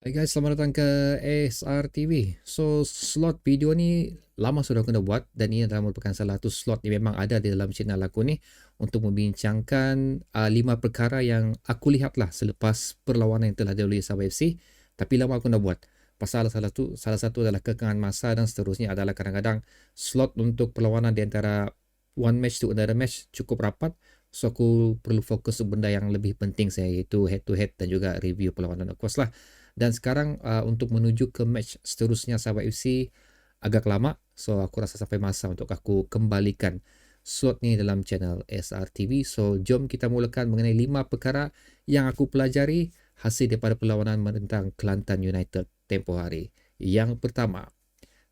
Hai guys, selamat datang ke ASR TV. So, slot video ni lama sudah aku dah buat dan ini adalah merupakan salah satu slot yang memang ada di dalam channel aku ni untuk membincangkan 5 perkara yang aku lihat lah selepas perlawanan yang telah dilalui Sabah FC. Tapi lama aku dah buat. Pasal salah satu adalah kekangan masa dan seterusnya adalah kadang-kadang slot untuk perlawanan di antara one match to another match cukup rapat. So, aku perlu fokus ke benda yang lebih penting saya iaitu head to head dan juga review perlawanan of course lah. Dan sekarang untuk menuju ke match seterusnya Sabah FC agak lama. So aku rasa sampai masa untuk aku kembalikan slot ni dalam channel SRTV. So jom kita mulakan mengenai 5 perkara yang aku pelajari hasil daripada perlawanan menentang Kelantan United tempoh hari. Yang pertama,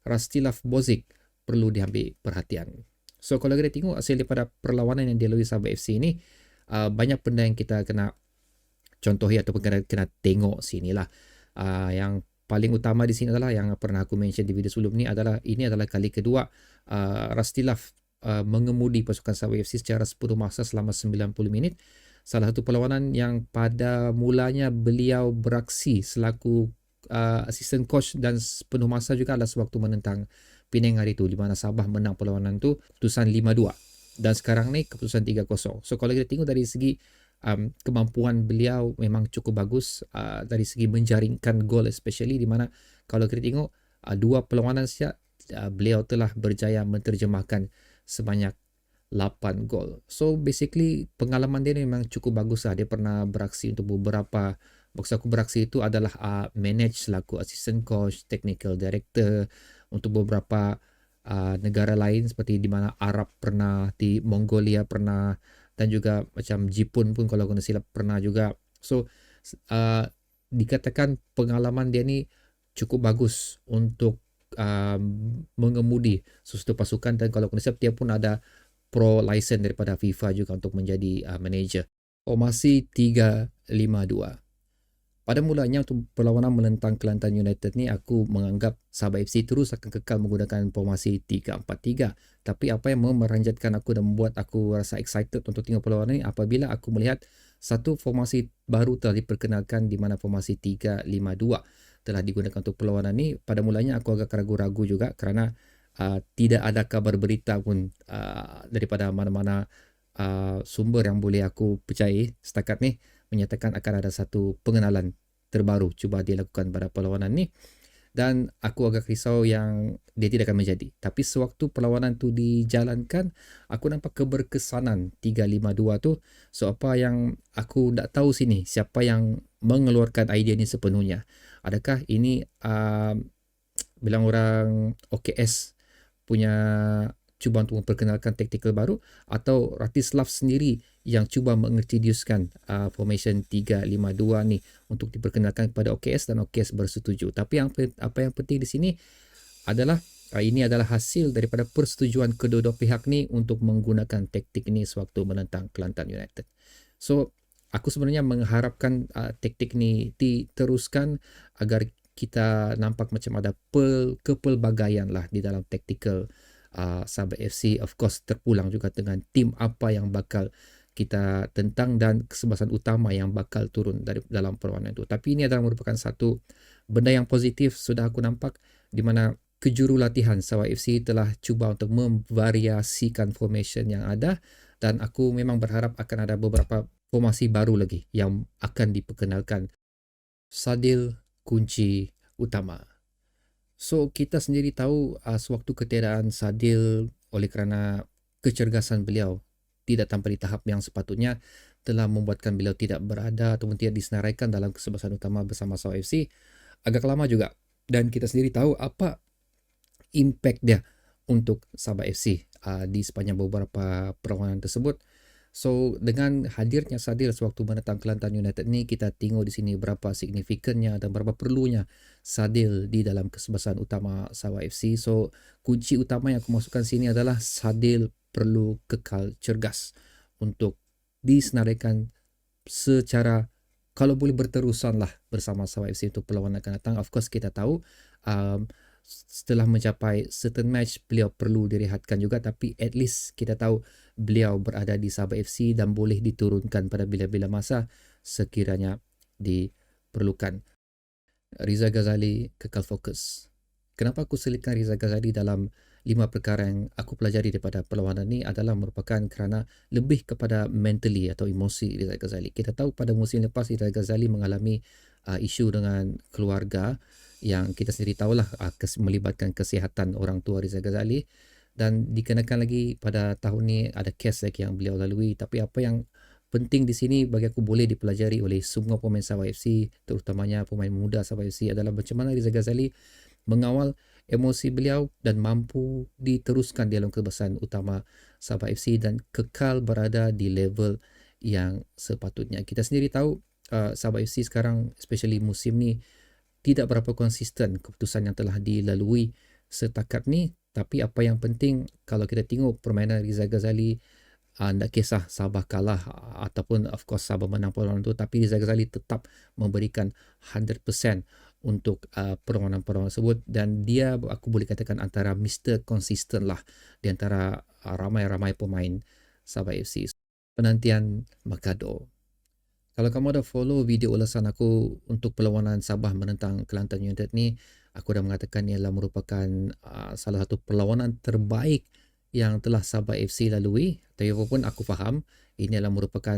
Rastislav Bozic perlu diambil perhatian. So kalau kita tengok hasil daripada perlawanan yang dilalui Sabah FC ini, banyak benda yang kita kena contohi ataupun kena tengok sini lah. Yang paling utama di sini adalah yang pernah aku mention di video sebelum ni adalah ini adalah kali kedua Rastislav mengemudi pasukan Sabah FC secara sepenuh masa selama 90 minit. Salah satu perlawanan yang pada mulanya beliau beraksi selaku assistant coach dan sepenuh masa juga adalah sewaktu menentang Penang hari itu di mana Sabah menang perlawanan tu keputusan 5-2 dan sekarang ni keputusan 3-0. So kalau kita tengok dari segi kemampuan beliau memang cukup bagus dari segi menjaringkan gol especially di mana kalau kita tengok dua perlawanan saja beliau telah berjaya menterjemahkan sebanyak 8 gol. So basically pengalaman dia memang cukup bagus lah. Dia pernah beraksi untuk beberapa, maksud aku beraksi itu adalah manage selaku assistant coach, technical director untuk beberapa negara lain seperti di mana Arab pernah, di Mongolia pernah dan juga macam Jepun pun kalau aku tak silap pernah juga. So uh, dikatakan pengalaman dia ni cukup bagus untuk mengemudi sesuatu pasukan dan kalau aku tak silap dia pun ada pro license daripada FIFA juga untuk menjadi manager. Formasi 3-5-2. Pada mulanya untuk perlawanan menentang Kelantan United ni aku menganggap Sabah FC terus akan kekal menggunakan formasi 3-4-3. Tapi apa yang memeranjatkan aku dan membuat aku rasa excited untuk tengok perlawanan ni apabila aku melihat satu formasi baru telah diperkenalkan di mana formasi 3-5-2 telah digunakan untuk perlawanan ni. Pada mulanya aku agak ragu-ragu juga kerana tidak ada kabar berita pun daripada mana-mana sumber yang boleh aku percayai setakat ni menyatakan akan ada satu pengenalan terbaru cuba dilakukan pada perlawanan ni dan aku agak risau yang dia tidak akan menjadi. Tapi sewaktu perlawanan tu dijalankan, aku nampak keberkesanan 3-5-2 tu. So apa yang aku tak tahu sini, siapa yang mengeluarkan idea ni sepenuhnya. Adakah ini bilang orang OKS punya cuba untuk memperkenalkan taktikal baru atau Ratislav sendiri yang cuba mengintroducekan formation 3-5-2 ni untuk diperkenalkan kepada OKS dan OKS bersetuju. Tapi apa yang penting di sini adalah ini adalah hasil daripada persetujuan kedua-dua pihak ni untuk menggunakan taktik ini sewaktu menentang Kelantan United. So aku sebenarnya mengharapkan taktik ni diteruskan agar kita nampak macam ada kepelbagaian lah di dalam tactical Sabah FC. Of course terpulang juga dengan tim apa yang bakal kita tentang dan kesebasan utama yang bakal turun dari dalam perlawanan itu. Tapi ini adalah merupakan satu benda yang positif sudah aku nampak di mana kejurulatihan Sabah FC telah cuba untuk memvariasikan formation yang ada dan aku memang berharap akan ada beberapa formasi baru lagi yang akan diperkenalkan. Sadil kunci utama. So kita sendiri tahu sewaktu ketiadaan Sadil oleh kerana kecergasan beliau tidak sampai di tahap yang sepatutnya telah membuatkan beliau tidak berada ataupun tidak disenaraikan dalam kesebelasan utama bersama Sabah FC agak lama juga dan kita sendiri tahu apa impact dia untuk Sabah FC di sepanjang beberapa perlawanan tersebut. So dengan hadirnya Sadil sewaktu menentang Kelantan United ni kita tengok di sini berapa signifikannya dan berapa perlunya Sadil di dalam kesebelasan utama Sabah FC. So kunci utama yang aku masukkan sini adalah Sadil perlu kekal cergas untuk disenaraikan secara kalau boleh berterusan lah bersama Sabah FC untuk perlawanan akan datang. Of course kita tahu setelah mencapai certain match beliau perlu direhatkan juga tapi at least kita tahu beliau berada di Sabah FC dan boleh diturunkan pada bila-bila masa sekiranya diperlukan. Riza Ghazali kekal fokus. Kenapa aku selitkan Riza Ghazali dalam 5 perkara yang aku pelajari daripada perlawanan ni adalah merupakan kerana lebih kepada mentally atau emosi Riza Ghazali. Kita tahu pada musim lepas Riza Ghazali mengalami isu dengan keluarga yang kita sendiri tahulah melibatkan kesihatan orang tua Riza Ghazali, dan dikenakan lagi pada tahun ni ada kes lagi yang beliau lalui. Tapi apa yang penting di sini bagi aku boleh dipelajari oleh semua pemain Sabah FC, terutamanya pemain muda Sabah FC, adalah macam mana Riza Ghazali mengawal emosi beliau dan mampu diteruskan di dalam kebesaran utama Sabah FC dan kekal berada di level yang sepatutnya. Kita sendiri tahu Sabah FC sekarang, especially musim ni, tidak berapa konsisten keputusan yang telah dilalui setakat ni. Tapi apa yang penting, kalau kita tengok permainan Riza Ghazali, tak kisah Sabah kalah ataupun of course Sabah menang perlawanan tu, tapi Riza Ghazali tetap memberikan 100% untuk perlawanan-perlawanan tersebut, dan dia, aku boleh katakan, antara Mr. Consistent lah di antara ramai-ramai pemain Sabah FC. Penantian Makado. Kalau kamu ada follow video ulasan aku untuk perlawanan Sabah menentang Kelantan United ni, aku dah mengatakan ia adalah merupakan salah satu perlawanan terbaik yang telah Sabah FC lalui. Tapi apapun, aku faham ini adalah merupakan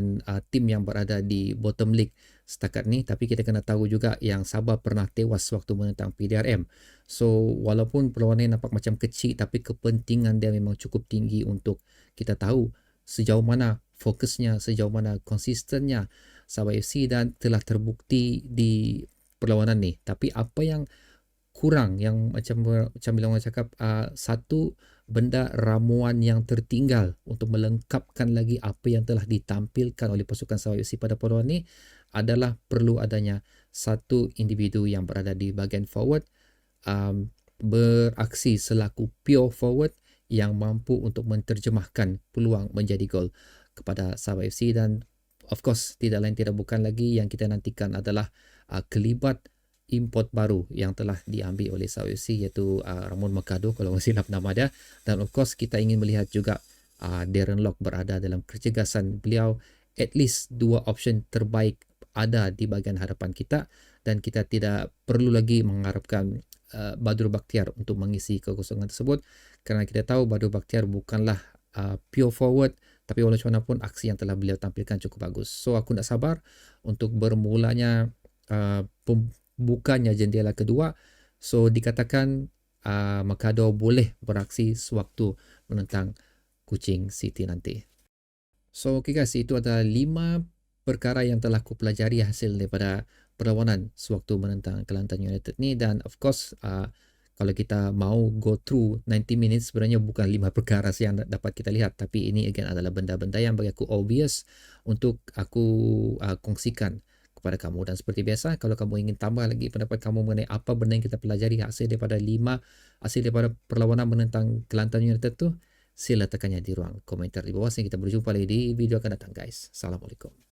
tim yang berada di bottom league setakat ni. Tapi kita kena tahu juga yang Sabah pernah tewas waktu menentang PDRM. So walaupun perlawanan ini nampak macam kecil, tapi kepentingan dia memang cukup tinggi untuk kita tahu sejauh mana fokusnya, sejauh mana konsistennya Sabah FC, dan telah terbukti di perlawanan ni. Tapi apa yang kurang, yang macam bila orang cakap satu benda ramuan yang tertinggal untuk melengkapkan lagi apa yang telah ditampilkan oleh pasukan Sabah FC pada perlawanan ni, adalah perlu adanya satu individu yang berada di bahagian forward, beraksi selaku pure forward yang mampu untuk menterjemahkan peluang menjadi gol kepada Sabah FC. Dan of course, tidak lain tidak bukan lagi yang kita nantikan adalah kelibat import baru yang telah diambil oleh Sabah FC, iaitu Ramon Mercado kalau masih silap nama dia. Dan of course kita ingin melihat juga Darren Lock berada dalam kecergasan beliau. At least 2 option terbaik ada di bahagian hadapan kita, dan kita tidak perlu lagi mengharapkan Badrul Bakhtiar untuk mengisi kekosongan tersebut, kerana kita tahu Badrul Bakhtiar bukanlah pure forward, tapi walaupun mana pun aksi yang telah beliau tampilkan cukup bagus. So aku nak sabar untuk bermulanya bukannya jendela kedua. So dikatakan Mercado boleh beraksi sewaktu menentang Kuching City nanti. So okay guys, itu adalah 5 perkara yang telah aku pelajari hasil daripada perlawanan sewaktu menentang Kelantan United ni. Dan of course kalau kita mau go through 90 minutes, sebenarnya bukan 5 perkara yang dapat kita lihat, tapi ini again adalah benda-benda yang bagi aku obvious untuk aku kongsikan kepada kamu. Dan seperti biasa, kalau kamu ingin tambah lagi pendapat kamu mengenai apa benda yang kita pelajari hasil daripada perlawanan menentang Kelantan United tu, sila tekannya di ruang komentar di bawah. Sehingga kita berjumpa lagi di video akan datang guys. Assalamualaikum.